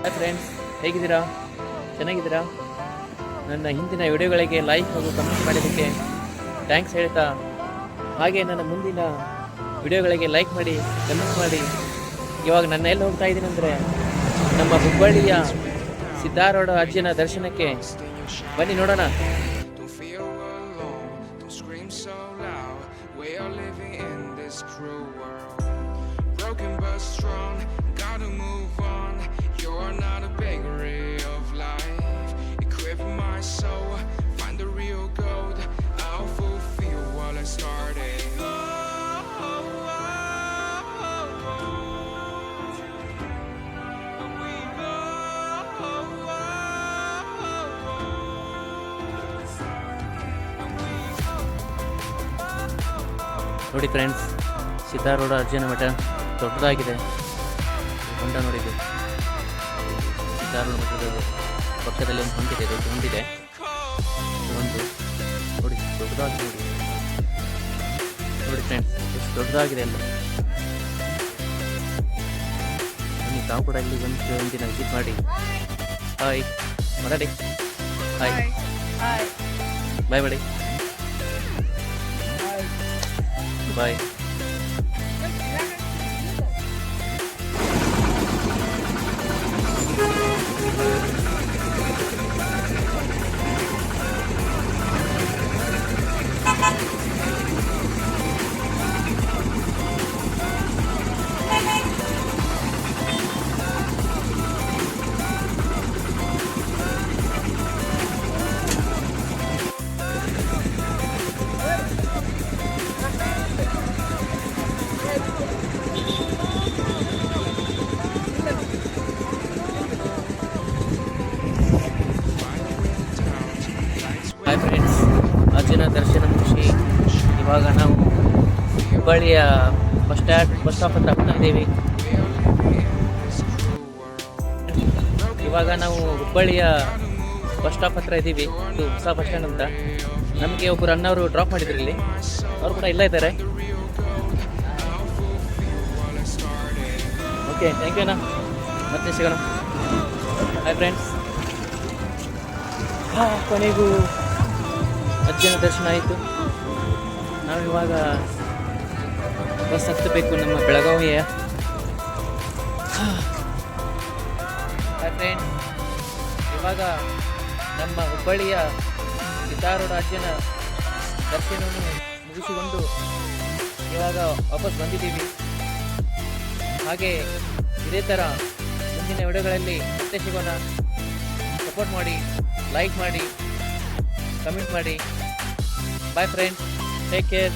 Hi friends, ಹೇಗಿದ್ದೀರಾ? ಚೆನ್ನಾಗಿದ್ದೀರಾ? ನನ್ನ ಹಿಂದಿನ ವಿಡಿಯೋಗಳಿಗೆ ಲೈಕ್ ಹಾಗೂ ಕಮೆಂಟ್ ಮಾಡಿದ್ದಕ್ಕೆ ಥ್ಯಾಂಕ್ಸ್ ಹೇಳ್ತಾ, ಹಾಗೆ ನನ್ನ ಮುಂದಿನ ವಿಡಿಯೋಗಳಿಗೆ ಲೈಕ್ ಮಾಡಿ, ಕಮೆಂಟ್ ಮಾಡಿ. ಇವಾಗ ನನ್ನ ಎಲ್ಲಿ ಹೋಗ್ತಾ ಇದ್ದೀನಿ ಅಂದರೆ, ನಮ್ಮ ಹುಬ್ಬಳ್ಳಿಯ ಸಿದ್ದಾರೂಢ ಅಜ್ಜನ ದರ್ಶನಕ್ಕೆ ಬನ್ನಿ, ನೋಡೋಣ. ನೋಡಿ ಫ್ರೆಂಡ್ಸ್, ಸಿದ್ದಾರೂಢ ಅಜ್ಜನ ಮಠ ದೊಡ್ಡದಾಗಿದೆ. ಹೊಂಡ ನೋಡಿದೆ. ಸಿದ್ದಾರೂಢ ಮಠದ ಪಕ್ಕದಲ್ಲಿ ಒಂದು ಹೊಂದಿದೆ, ದೊಡ್ಡ ಹೊಂದಿದೆ. ಒಂದು ನೋಡಿ, ದೊಡ್ಡದಾಗಿದೆ. ನೋಡಿ ಫ್ರೆಂಡ್ಸ್, ಎಷ್ಟು ದೊಡ್ಡದಾಗಿದೆ ಅಲ್ಲ. ಬನ್ನಿ, ತಾವು ಕೂಡ ಇಲ್ಲಿ ಒಂದಿನ ವಿಸಿಟ್ ಮಾಡಿ. ಹಾಯ್ ಮಾತಾಡಿ. ಹಾಯ್ ಬಾಯ್ ಮಾಡಿ. ಬಾಯ್. ಹಾಯ್ ಫ್ರೆಂಡ್ಸ್, ಅಜ್ಜನ ದರ್ಶನ ಮುಗಿಸಿ ಇವಾಗ ನಾವು ಹುಬ್ಬಳ್ಳಿಯ ಬಸ್ ಸ್ಟಾಪ್ ಹತ್ರ ಹೋಗ್ತಾ ಇದ್ದೀವಿ. ಇವಾಗ ನಾವು ಹುಬ್ಬಳ್ಳಿಯ ಬಸ್ ಸ್ಟಾಪ್ ಹತ್ರ ಇದ್ದೀವಿ. ಇದು ಹೊಸ ಬಸ್ ಸ್ಟ್ಯಾಂಡ್ ಅಂತ. ನಮಗೆ ಒಬ್ಬರು ಅಣ್ಣವರು ಡ್ರಾಪ್ ಮಾಡಿದ್ರು ಇಲ್ಲಿ. ಅವರು ಕೂಡ ಇಲ್ಲ ಇದ್ದಾರೆ. ಓಕೆ, ಥ್ಯಾಂಕ್ ಯು ಅಣ್ಣ, ಮತ್ತೆ ಸಿಗೋಣ. ಹಾಯ್ ಫ್ರೆಂಡ್ಸ್, ಕೊನೆಗೂ ಅಜ್ಜನ ದರ್ಶನ ಆಯಿತು. ನಾವು ಇವಾಗ ಬಸ್ ಹತ್ತಬೇಕು ನಮ್ಮ ಬೆಳಗಾವಿಯ. ಹಾಯ್ ಫ್ರೆಂಡ್ಸ್, ಇವಾಗ ನಮ್ಮ ಹುಬ್ಬಳ್ಳಿಯ ಸಿದ್ದಾರೂಢ ಅಜ್ಜನ ದರ್ಶನವನ್ನು ಮುಗಿಸಿಕೊಂಡು ಇವಾಗ ವಾಪಸ್ ಬಂದಿದ್ದೀವಿ. ಹಾಗೆ ಇದೇ ಥರ ಮುಂದಿನ ವಿಡಿಯೋಗಳಲ್ಲಿ ಮತ್ತೆ ಸಿಗೋಣ. ಸಪೋರ್ಟ್ ಮಾಡಿ, ಲೈಕ್ ಮಾಡಿ, ಕಮೆಂಟ್ ಮಾಡಿ. Bye friends, take care.